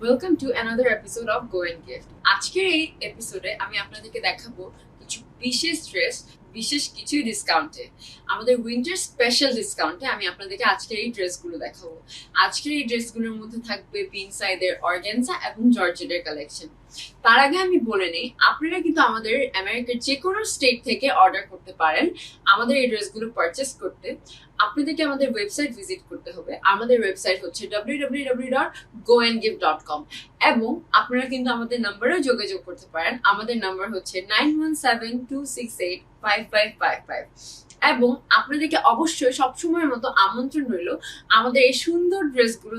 Welcome to another episode of go and gift. আজকের এই এপিসোডে আমি আপনাদেরকে দেখাবো কিছু বিশেষ ড্রেস, বিশেষ কিছু ডিসকাউন্টে, আমাদের উইন্টার স্পেশাল ডিসকাউন্টে আমি আপনাদেরকে আজকের এই ড্রেসগুলো দেখাবো। আজকের এই ড্রেসগুলোর মধ্যে থাকবে পিন সাইডের অর্গানজা এবং জর্জেটের কালেকশন। তার আগে আমি বলে নিই, আপনারা কিন্তু আমাদের আমেরিকার যে কোনো স্টেট থেকে অর্ডার করতে পারেন। আমাদের এই ড্রেসগুলো পারচেস করতে আপনাদেরকে আমাদের ওয়েবসাইট ভিজিট করতে হবে। আমাদের ওয়েবসাইট হচ্ছে www.goandgift.com এবং আপনারা কিন্তু আমাদের নাম্বারেও যোগাযোগ করতে পারেন। আমাদের নাম্বার হচ্ছে 9172685555 এবং আপনাদেরকে অবশ্যই সবসময়ের মতো আমন্ত্রণ রইল আমাদের এই সুন্দর ড্রেসগুলো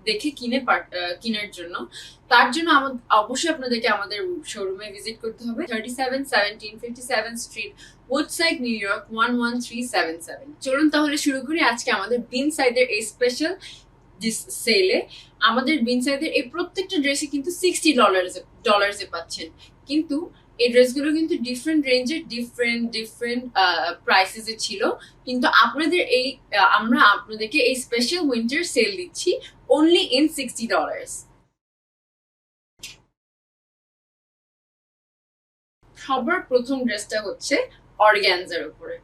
দেখে কেনার জন্য। তার জন্য অবশ্যই আপনাদেরকে আমাদের শোরুমে ভিজিট করতে হবে 371757 স্ট্রিট, উডসাইড, নিউ ইয়র্ক 11377। চলুন তাহলে শুরু করি আজকে আমাদের বিন সাইডের এই স্পেশাল সেলে। আমাদের বিন সাইডের এই প্রত্যেকটা ড্রেসে কিন্তু $60 পাচ্ছেন, কিন্তু এই ড্রেসগুলো কিন্তু ডিফারেন্ট রেঞ্জের ডিফারেন্ট প্রাইসেস ছিল। কিন্তু আমরা আপনাদেরকে এই স্পেশাল উইন্টার সেল দিচ্ছি অনলি ইন $60। সবার প্রথম ড্রেসটা হচ্ছে অর্গানজার উপরে।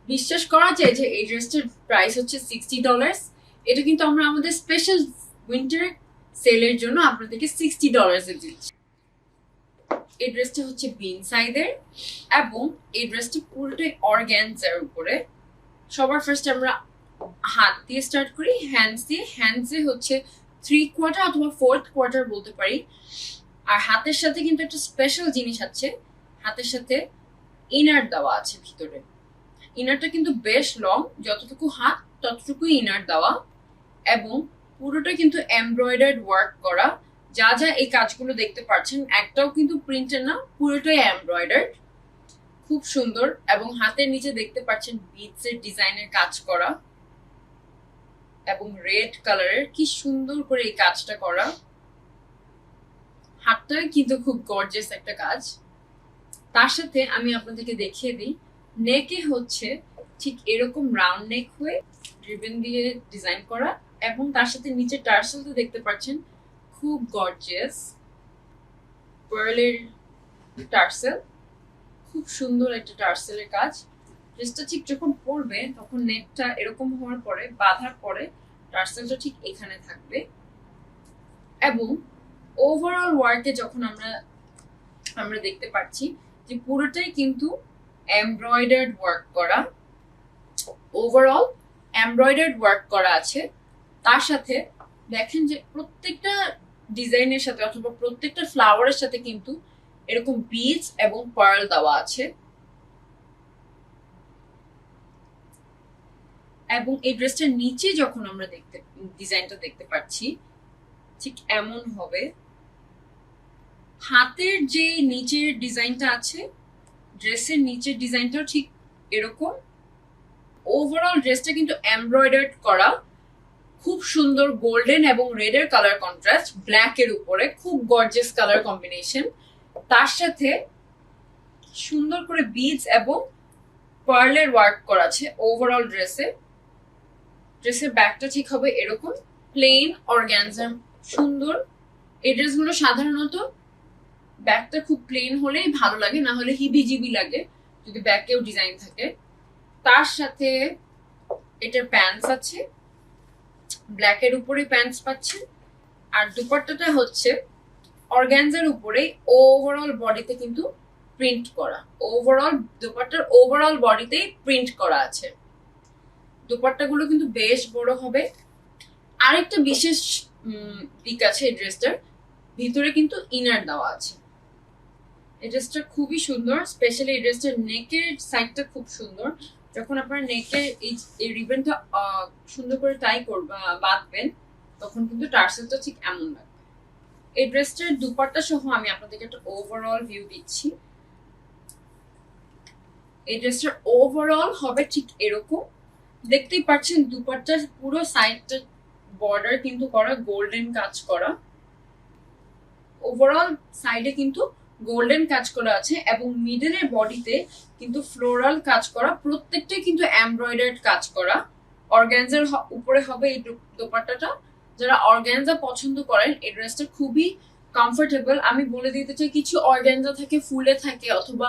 বিশ্বাস করা যায় যে এই ড্রেসটার প্রাইস হচ্ছে $60। এটা কিন্তু আমরা আমাদের স্পেশাল উইন্টার সেলের জন্য আপনাদেরকে $60 দিচ্ছি। এই ড্রেসটা হচ্ছে বিন সাইডের এবং এই ড্রেসটা পুরোটাই অর্গানজার উপরে। সবার ফার্স্ট আমরা হাত দিয়ে স্টার্ট করি, হ্যান্ডসে হচ্ছে 3/4 অথবা 4/4 বলতে পারি। আর হাতের সাথে কিন্তু একটা স্পেশাল জিনিস আছে, হাতের সাথে ইনার দেওয়া আছে ভিতরে। ইনারটা কিন্তু বেশ লং, যতটুকু হাত ততটুকু ইনার দেওয়া এবং পুরোটা কিন্তু এমব্রয়ডার্ড ওয়ার্ক করা। যা যা এই কাজগুলো দেখতে পাচ্ছেন একটাও কিন্তু প্রিন্টের না, পুরোটাই এমব্রয়ডার্ড, খুব সুন্দর। এবং হাতের নিচে দেখতে পাচ্ছেন বিটস এর ডিজাইনের কাজ করা এবং রেড কালারের কি সুন্দর করে এই কাজটা করা। হাতটাই কিন্তু খুব গর্জিয়াস একটা কাজ। তার সাথে আমি আপনাদেরকে দেখিয়ে দিই, নেকে হচ্ছে ঠিক এরকম রাউন্ড নেক হয়ে রিবন দিয়ে ডিজাইন করা এবং তার সাথে নিচে টার্সেলটা দেখতে পাচ্ছেন খুব গর্জিয়াস পার্লের টার্সেল, খুব সুন্দর একটা টার্সেলের কাজ। ড্রেসটা ঠিক যখন পরবে তখন নেকটা এরকম হওয়ার পরে, বাঁধার পরে টার্সেলটা ঠিক এখানে থাকবে এবং ওভারঅল ওয়ার্কে যখন আমরা দেখতে পাচ্ছি যে পুরোটাই কিন্তু এমব্রয়ডার্ড ওয়ার্ক করা, ওভারঅল এমব্রয়ডার্ড ওয়ার্ক করা আছে। তার সাথে দেখেন যে প্রত্যেকটা ডিজাইনের সাথে অথবা প্রত্যেকটা ফ্লাওয়ারের সাথে কিন্তু এরকম বিডস এবং পার্ল দেওয়া আছে। এবং এই ড্রেসটার নিচে যখন আমরা ডিজাইনটা দেখতে পাচ্ছি ঠিক এমন হবে। হাতের যে নিচের ডিজাইনটা আছে, ড্রেসের নিচের ডিজাইনটাও ঠিক এরকম। ওভারঅল ড্রেসটা কিন্তু এমব্রয়ডার্ড করা, খুব সুন্দর গোল্ডেন এবং রেড এর কালার কন্ট্রাস্ট, ব্ল্যাক এর উপরে খুব গর্জিয়াস কালার কম্বিনেশন। তার সাথে সুন্দর করে বিডস এবং পার্লের ওয়ার্ক করা আছে ওভারঅল ড্রেসের ব্যাকটা ঠিক হবে এরকম প্লেন অর্গানজা, সুন্দর। এই ড্রেসগুলো সাধারণত ব্যাকটা খুব প্লেন হলেই ভালো লাগে, না হলে হিবিজিবি লাগে যদি ব্যাকেও ডিজাইন থাকে। তার সাথে এটার প্যান্টস আছে, ব্ল্যাকের উপরে প্যান্টস পাচ্ছেন। আর দুপাট্টাটা হচ্ছে অর্গানজার উপরে ওভারঅল বডিতে কিন্তু প্রিন্ট করা, ওভারঅল দুপাট্টার ওভারঅল বডিতেই প্রিন্ট করা আছে। দুপাট্টাগুলো কিন্তু বেশ বড় হবে। আরেকটা বিশেষ দিক আছে এই ড্রেসটার, ভিতরে কিন্তু ইনার দেওয়া আছে। এই ড্রেসটা খুবই সুন্দর, স্পেশালি এই ড্রেসটার নেকের সাইডটা খুব সুন্দর। যখন আপনার নেকের এই রিবনটা সুন্দর করে টাই বাঁধবেন তখন কিন্তু টার্সেলটা ঠিক এমন লাগবে। এই ড্রেসটার দুপাট্টা সহ আমি আপনাদেরকে একটা ওভারঅল ভিউ দিচ্ছি। এই ড্রেসটার ওভারঅল হবে ঠিক এরকম, দেখতেই পাচ্ছেন দুপাট্টার পুরো সাইডটা বর্ডার কিন্তু করা গোল্ডেন কাজ করা। ওভারঅল সাইডে কিন্তু গোল্ডেন কাজ করা আছে এবং মিডলের বডিতে কিন্তু ফ্লোরাল কাজ করা, প্রত্যেকটাই কিন্তু এমব্রয়ডার্ড কাজ করা। অর্গানজার উপরে হবে এই দোপাট্টাটা যারা অর্গানজা পছন্দ করেন এই ড্রেসটা খুবই কমফোর্টেবল। আমি বলে দিতে চাই কিছু অর্গানজা থাকে ফুলে থাকে অথবা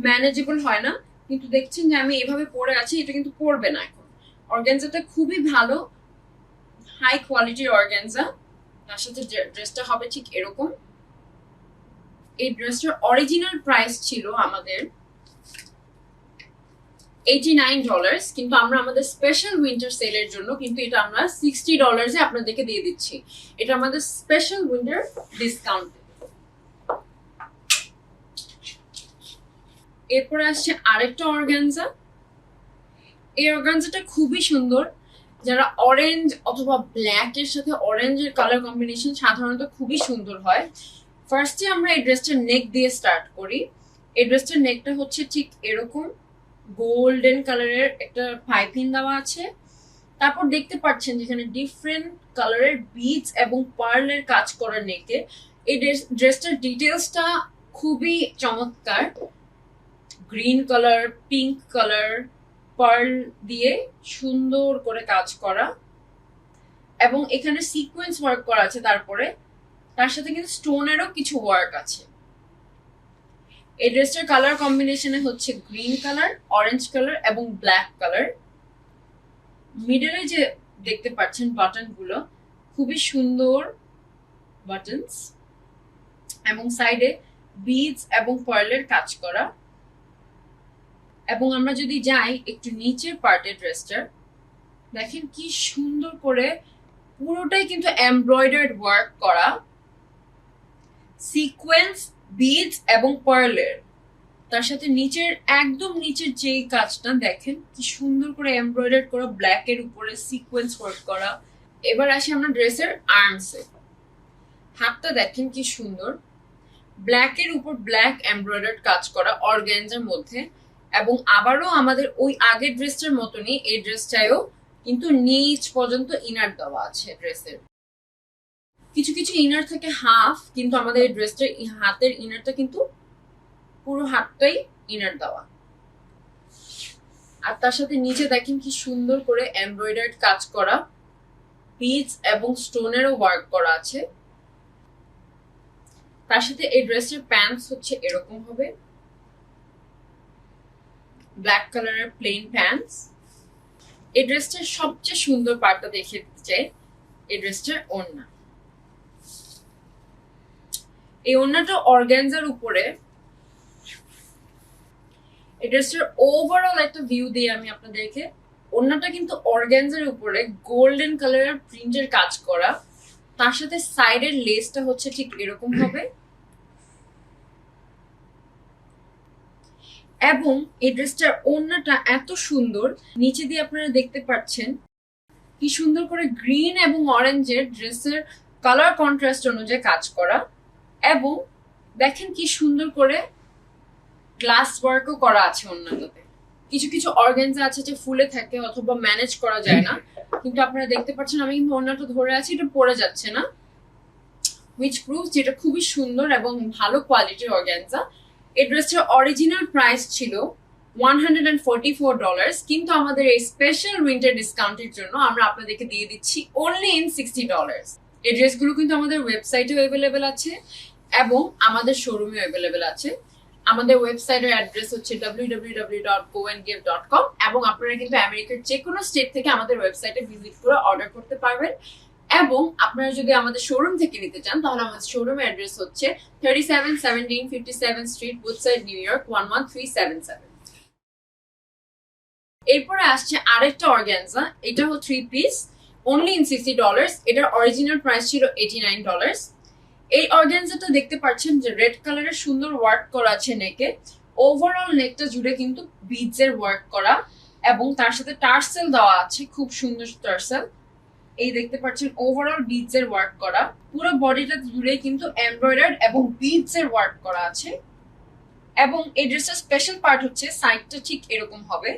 ম্যানেজেবল হয় না, কিন্তু দেখছেন যে আমি এভাবে পরে আছি, এটা কিন্তু পরবে না। এখন অর্গানজাটা খুবই ভালো, হাই কোয়ালিটির অর্গানজা। তার সাথে ড্রেসটা হবে ঠিক এরকম। এই ড্রেসটার অরিজিনাল প্রাইস ছিল আমাদের $89, কিন্তু আমরা আমাদের স্পেশাল উইন্টার সেলের জন্য কিন্তু এটা আমরা $60 আপনাদেরকে দিয়ে দিচ্ছি। এটা আমাদের স্পেশাল উইন্টার ডিসকাউন্ট। এরপরে আসছে আরেকটা অর্গানজা। এই অর্গানজাটা খুবই সুন্দর। যারা অরেঞ্জ অথবা ব্ল্যাক এর সাথে অরেঞ্জের কালার কম্বিনেশন সাধারণত খুবই সুন্দর হয়। ফার্স্টে আমরা এই ড্রেসটার নেক দিয়ে স্টার্ট করি। এই ড্রেসটার নেকটা হচ্ছে ঠিক এরকম, গোল্ডেন কালারের একটা পাইপিং দেওয়া আছে। তারপর দেখতে পাচ্ছেন যেখানে ডিফারেন্ট কালারের বিডস এবং পার্লের কাজ করা নেকে। এই ড্রেসটার ডিটেলসটা খুবই চমৎকার। Green colour, pink colour, pearl দিয়ে সুন্দর করে কাজ করা এবং এখানে সিকোয়েন্স ওয়ার্ক করা আছে। তারপরে তার সাথে কিন্তু স্টোনেরও কিছু ওয়ার্ক আছে। এই ড্রেসটার কালার কম্বিনেশনে হচ্ছে গ্রিন কালার, অরেঞ্জ কালার এবং ব্ল্যাক কালার। মিডলে যে দেখতে পাচ্ছেন বাটন গুলো খুবই সুন্দর বাটনস এবং সাইডে বিডস এবং পার্লের কাজ করা। এবং আমরা যদি যাই একটু নিচের পার্টে ড্রেসটার, দেখেন কি সুন্দর করে পুরোটাই কিন্তু এমব্রয়ডার্ড ওয়ার্ক করা, সিকোয়েন্স, বিডস এবং পার্লের। তার সাথে নিচের একদম নিচের যে কাজটা দেখেন কি সুন্দর করে এমব্রয়ডার্ড করা, ব্ল্যাক এর উপরে সিকোয়েন্স ওয়ার্ক করা। এবার আসি আমরা ড্রেসের আর্মসে। হাতটা দেখেন কি সুন্দর, ব্ল্যাক এর উপর ব্ল্যাক এমব্রয়ডার্ড কাজ করা অর্গানজার মধ্যে। এবং আবারও আমাদের ওই আগের ড্রেসটার মতনই এই ড্রেসটায়ও কিন্তু নিচ পর্যন্ত ইনার দেওয়া আছে। ড্রেসের কিছু কিছু ইনার থাকে হাফ, কিন্তু আমাদের এই ড্রেসটার হাতের ইনারটা কিন্তু পুরো হাতটাই ইনার দেওয়া। আর তার সাথে নিচে দেখেন কি সুন্দর করে এমব্রয়ডার্ড কাজ করা, বিডস এবং স্টোনেরও ওয়ার্ক করা আছে। তার সাথে এই ড্রেসের প্যান্টস হচ্ছে এরকম হবে, ব্ল্যাক কালারের প্লেন প্যান্টস। এই ড্রেসটার সবচেয়ে সুন্দর পার্টটা দেখে চাই এই ড্রেসটার ওড়না। এই ওড়নাটা অর্গানজার উপরে। এই ড্রেসটার ওভারঅল একটা ভিউ দিয়ে আমি আপনাদেরকে, ওড়নাটা কিন্তু অর্গানজার উপরে গোল্ডেন কালারের প্রিন্টের কাজ করা। তার সাথে সাইডের লেসটা হচ্ছে ঠিক এরকম হবে এবং এই ড্রেসটার ওড়নাটা এত সুন্দর, নিচে দিয়ে আপনারা দেখতে পাচ্ছেন কি সুন্দর করে গ্রিন এবং অরেঞ্জের ড্রেসের কালার কন্ট্রাস্ট অনুযায়ী কাজ করা। এবং দেখেন কি সুন্দর করে গ্লাস ওয়ার্কও করা আছে ওড়নাটাতে। কিছু কিছু অর্গানজা আছে যে ফুলে থাকে অথবা ম্যানেজ করা যায় না, কিন্তু আপনারা দেখতে পাচ্ছেন আমি কিন্তু ওড়নাটা ধরে আছি, এটা পড়ে যাচ্ছে না, which proves যেটা খুবই সুন্দর এবং ভালো কোয়ালিটির অর্গানজা। এই ড্রেসটার অরিজিনাল প্রাইস ছিল $144, কিন্তু আমাদের এই স্পেশাল উইন্টার ডিসকাউন্টের জন্য আমরা আপনাদেরকে দিয়ে দিচ্ছি only in $60। এই ড্রেসগুলো কিন্তু আমাদের ওয়েবসাইটেও অ্যাভেলেবেল আছে এবং আমাদের শোরুমেও অ্যাভেলেবেল আছে। আমাদের ওয়েবসাইটের অ্যাড্রেস হচ্ছে www.goandgive.com এবং আপনারা কিন্তু আমেরিকার যে কোনো স্টেট থেকে আমাদের ওয়েবসাইটে ভিজিট করে অর্ডার করতে পারবেন। এবং আপনারা যদি আমাদের শোরুম থেকে নিতে চান তাহলে আমাদের শোরুমের অ্যাড্রেস হচ্ছে 3717 স্ট্রিট, উডসাইড, নিউ ইয়র্ক 11377। এরপরে আসছে আরেকটা অর্গানজা। এটা হচ্ছে 3 পিস, only in $60। এটার অরিজিনাল প্রাইস ছিল $89। এই অর্গানজাটা দেখতে পাচ্ছেন যে রেড কালারের সুন্দর ওয়ার্ক করা আছে নেকে। ওভারঅল নেকটা জুড়ে কিন্তু বিডস এর ওয়ার্ক করা এবং তার সাথে টার্সেল দেওয়া আছে, খুব সুন্দর টার্সেল। এই দেখতে পাচ্ছেন ওভারঅল বিডস এর ওয়ার্ক করা, পুরো বডিটা জুড়ে কিন্তু এমব্রয়ডার্ড এবং বিডস এর ওয়ার্ক করা আছে। এবং এই ড্রেসটার স্পেশাল পার্ট হচ্ছে সাইডটা ঠিক এরকম হবে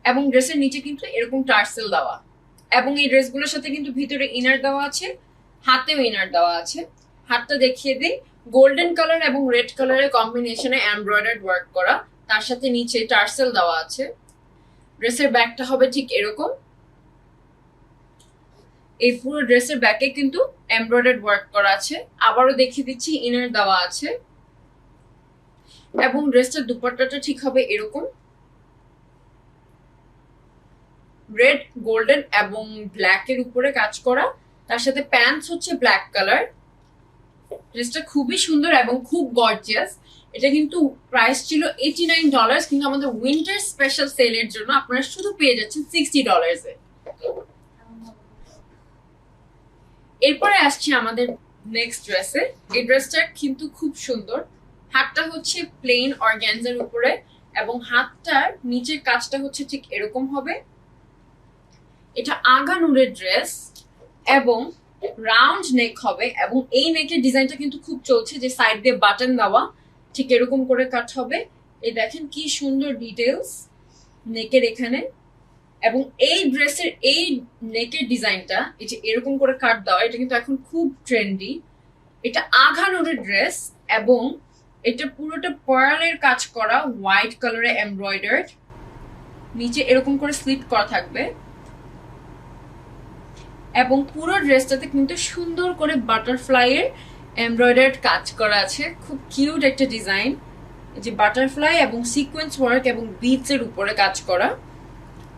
এবং ড্রেসের নিচে কিন্তু এরকম টার্সেল দেওয়া। এবং এই ড্রেসগুলোর সাথে কিন্তু ভিতরে ইনার দেওয়া আছে, হাতেও ইনার দেওয়া আছে। হাতটা দেখিয়ে দিই, গোল্ডেন কালার এবং রেড কালারের কম্বিনেশনে এমব্রয়ডার্ড ওয়ার্ক করা, তার সাথে নিচে টার্সেল দেওয়া আছে। ড্রেসের ব্যাকটা হবে ঠিক এরকম এই পুরো ড্রেসের ব্যাকে কিন্তু এমব্রয়ডার্ড ওয়ার্ক করা আছে। আবারও দেখিয়ে দিচ্ছি, ইনার দেওয়া আছে এবং ড্রেসটার দুপাট্টাটা ঠিক হবে এরকম রেড, গোল্ডেন এবং ব্ল্যাক এর উপরে কাজ করা। তার সাথে প্যান্টস হচ্ছে ব্ল্যাক কালার। ড্রেসটা খুবই সুন্দর এবং খুব গর্জিয়াস। এটা কিন্তু প্রাইস ছিল $89, কিন্তু আমাদের উইন্টার স্পেশাল সেলের জন্য আপনারা শুধু পেয়ে যাচ্ছেন $60 এ। এরপরে আসছি আমাদের নেক্সট ড্রেসে। এই ড্রেসটা কিন্তু খুব সুন্দর। হাতটা হচ্ছে প্লেন অর্গানজার উপরে এবং হাতটার নিচের কাজটা হচ্ছে ঠিক এরকম হবে। এটা আগানুরের ড্রেস এবং রাউন্ড নেক হবে এবং এই নেকের ডিজাইনটা কিন্তু খুব চলছে, যে সাইড দিয়ে বাটন দেওয়া, ঠিক এরকম করে কাট হবে। এই দেখেন কি সুন্দর ডিটেলস নেকের এখানে। এবং এই ড্রেসের এই নেকের ডিজাইনটা এই যে এরকম করে কাট দেওয়া, এটা কিন্তু এখন খুব ট্রেন্ডি। এটা আঘানুরের ড্রেস এবং এটা পুরোটা পার্লের কাজ করা, হোয়াইট কালারে এমব্রয়ডার্ড, নিচে এরকম করে স্লিট করা থাকবে এবং পুরো ড্রেসটাতে কিন্তু সুন্দর করে বাটারফ্লাই এর এমব্রয়ডার্ড কাজ করা আছে। খুব কিউট একটা ডিজাইন, যে বাটারফ্লাই এবং সিকোয়েন্স ওয়ার্ক এবং বিটস এর উপরে কাজ করা।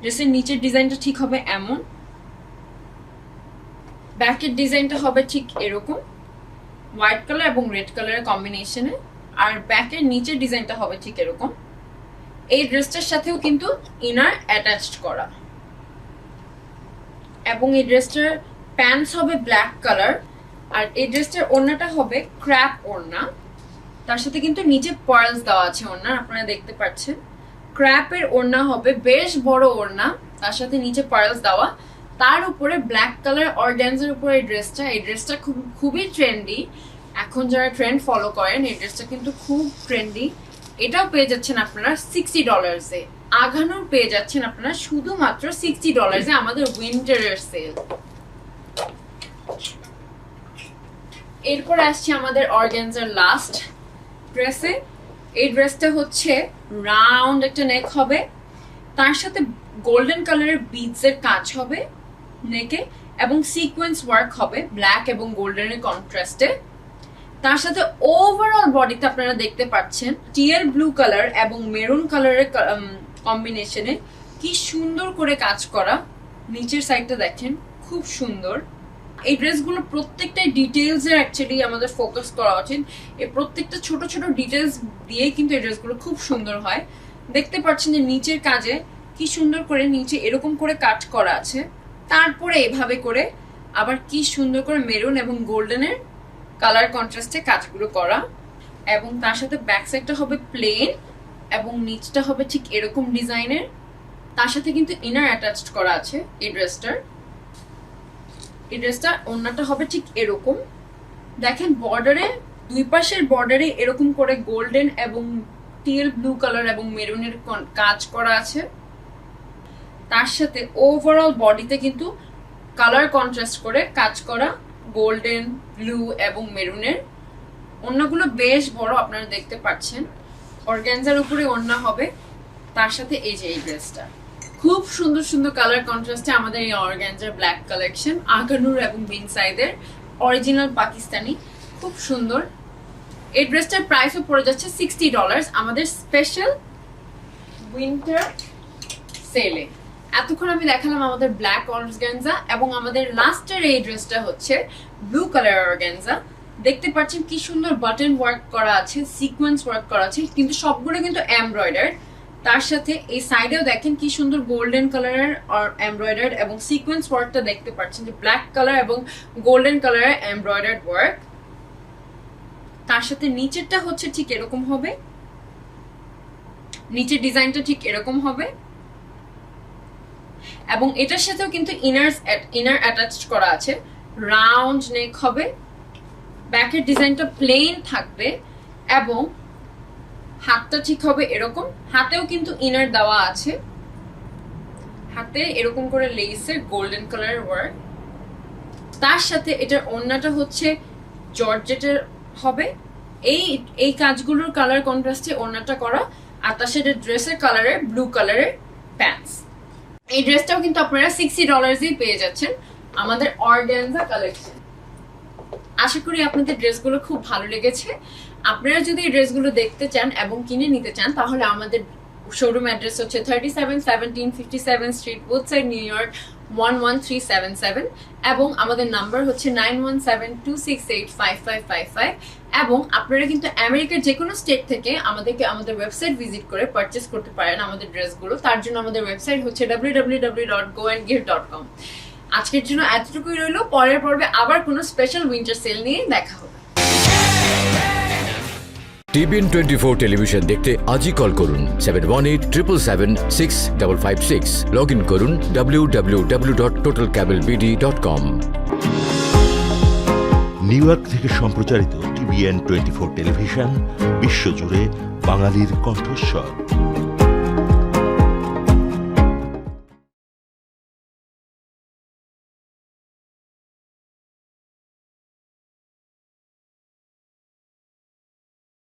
ড্রেসের নিচের ডিজাইনটা ঠিক হবে এমন, ব্যাকের ডিজাইনটা হবে ঠিক এরকম হোয়াইট কালার এবং রেড কালারের কম্বিনেশনে, আর ব্যাকের নিচের ডিজাইনটা হবে ঠিক এরকম। এই ড্রেসটার সাথেও কিন্তু ইনার অ্যাটাচড করা এবং এই ড্রেসটার প্যান্টস হবে ব্ল্যাক কালার, আর এই ড্রেসটার ওড়নাটা হবে ক্র্যাপ ওড়না। তার সাথে কিন্তু নিচে পার্লস দেওয়া আছে ওড়নার, আপনারা দেখতে পাচ্ছেন। ক্র্যাপের ওড়না হবে, বেশ বড় ওড়না, তার সাথে নিচে পার্লস দেওয়া, তার উপরে ব্ল্যাক কালার অর্গানজার উপরে এই ড্রেসটা খুবই ট্রেন্ডি। এখন যারা ট্রেন্ড ফলো করেন, এই ড্রেসটা কিন্তু খুব ট্রেন্ডি। এটাও পেয়ে যাচ্ছেন আপনারা $60-এ। আঘানুর পেয়ে যাচ্ছেন আপনারা শুধুমাত্র $60-এ আমাদের উইন্টারের সেল। এরপর আসছে আমাদের অর্গানজার লাস্ট ড্রেসে। এই ড্রেসটা হচ্ছে রাউন্ড একটা নেক হবে, তার সাথে গোল্ডেন কালারের বিডস এর কাজ হবে নেকে এবং সিকোয়েন্স ওয়ার্ক হবে ব্ল্যাক এবং গোল্ডেনের কন্ট্রাস্টে। তার সাথে ওভারঅল বডিতে আপনারা দেখতে পাচ্ছেন টিয়ার ব্লু কালার এবং মেরুন কালারের কম্বিনেশনে কি সুন্দর করে কাজ করা। নিচের সাইডটা দেখেন খুব সুন্দর। এই ড্রেসগুলো প্রত্যেকটাই ডিটেলস এর অ্যাকচুয়ালি আমাদের ফোকাস করা উচিত। এই প্রত্যেকটা ছোট ছোট ডিটেলস দিয়ে কিন্তু এই ড্রেসগুলো খুব সুন্দর হয়। দেখতে পাচ্ছেন যে নিচের কাজে কি সুন্দর করে নিচে এরকম করে কাট করা আছে, তারপরে এভাবে করে আবার কি সুন্দর করে মেরুন এবং গোল্ডেনের কালার কন্ট্রাস্টে কাজগুলো করা। এবং তার সাথে ব্যাক সাইডটা হবে প্লেন এবং নিচটা হবে ঠিক এরকম ডিজাইনের। তার সাথে কিন্তু ইনার অ্যাটাচড করা আছে এই ড্রেসটার। এই ড্রেসটা ওড়নাটা হবে ঠিক এরকম। দেখেন বর্ডারে, দুই পাশের বর্ডারে এরকম করে গোল্ডেন এবং টিয়েল ব্লু কালার এবং মেরুনের কাজ করা আছে। তার সাথে ওভারঅল বডিতে কিন্তু কালার কন্ট্রাস্ট করে কাজ করা, গোল্ডেন, ব্লু এবং মেরুনের। ওড়নাগুলো বেশ বড়, আপনারা দেখতে পাচ্ছেন। অর্গানজার উপরে ওড়না হবে, তার সাথে এই যে এই ড্রেসটা খুব সুন্দর সুন্দর কালার কন্ট্রাস্টে আমাদের এই অর্গানজার ব্ল্যাক কালেকশন, আগানুর এবং বিন সাইদের অরিজিনাল পাকিস্তানি, খুব সুন্দর। এই ড্রেসটার প্রাইসও পড়ে যাচ্ছে $60 আমাদের স্পেশাল উইন্টার সেলে। এতক্ষণ আমি দেখালাম আমাদের ব্ল্যাক অর্গানজা এবং আমাদের লাস্টের এই ড্রেসটা হচ্ছে ব্লু কালার অর্গানজা। দেখতে পাচ্ছেন কি সুন্দর বাটন ওয়ার্ক করা আছে, সিকোয়েন্স ওয়ার্ক করা আছে, কিন্তু সবগুলো কিন্তু এমব্রয়ডার্ড। তার সাথে এই সাইডেও দেখেন কি সুন্দর গোল্ডেন কালারের এমব্রয়ডার্ড এবং সিকোয়েন্স ওয়ার্কটা দেখতে পাচ্ছেন যে ব্ল্যাক কালার এবং গোল্ডেন কালারের এমব্রয়ডার্ড ওয়ার্ক। তার সাথে নিচেরটা হচ্ছে ঠিক এরকম হবে, নিচের ডিজাইনটা ঠিক এরকম হবে এবং এটার সাথেও কিন্তু ইনার অ্যাটাচড করা আছে। রাউন্ড নেক হবে, ব্যাকের ডিজাইনটা প্লেন থাকবে এবং হাতটা ঠিক হবে এরকম। হাতেও কিন্তু ইনার দেওয়া আছে, হাতে এরকম করে লেসের গোল্ডেন কালার ওয়ার্ক। তার সাথে এটার ওড়নাটা হচ্ছে জর্জেটের হবে। এই কাজগুলোর কালার কন্ট্রাস্টে ওড়নাটা করা, আর তার সাথে ড্রেসের কালারের ব্লু কালারের প্যান্টস। এই ড্রেসটাও কিন্তু আপনারা $60-এই পেয়ে যাচ্ছেন। আমাদের অর্গানজা কালেকশন। আশা করি আপনাদের ড্রেসগুলো খুব ভালো লেগেছে। আপনারা যদি এই ড্রেসগুলো দেখতে চান এবং কিনে নিতে চান তাহলে আমাদের শোরুম অ্যাড্রেস হচ্ছে 3717 স্ট্রিট উডসাইড, নিউ ইয়র্ক 11377 এবং আমাদের নাম্বার হচ্ছে 9172685555 এবং আপনারা কিন্তু আমেরিকার যে কোনো স্টেট থেকে আমাদেরকে আমাদের ওয়েবসাইট ভিজিট করে পারচেজ করতে পারেন আমাদের ড্রেসগুলো। তার জন্য আমাদের ওয়েবসাইট হচ্ছে www.goandgear.com। আজকের জন্য এতটুকুই রইলো। পরের পর্বে আবার কোনো স্পেশাল উইন্টার সেল নিয়ে দেখা হবে। TBN 24 টেলিভিশন দেখতে আজই কল করুন 7187776556। লগ ইন করুন www.totalcablebd.com। নিউ ইয়র্ক থেকে সম্প্রচারিত TBN 24 টেলিভিশন বিশ্বজুড়ে বাঙালির কণ্ঠস্বর।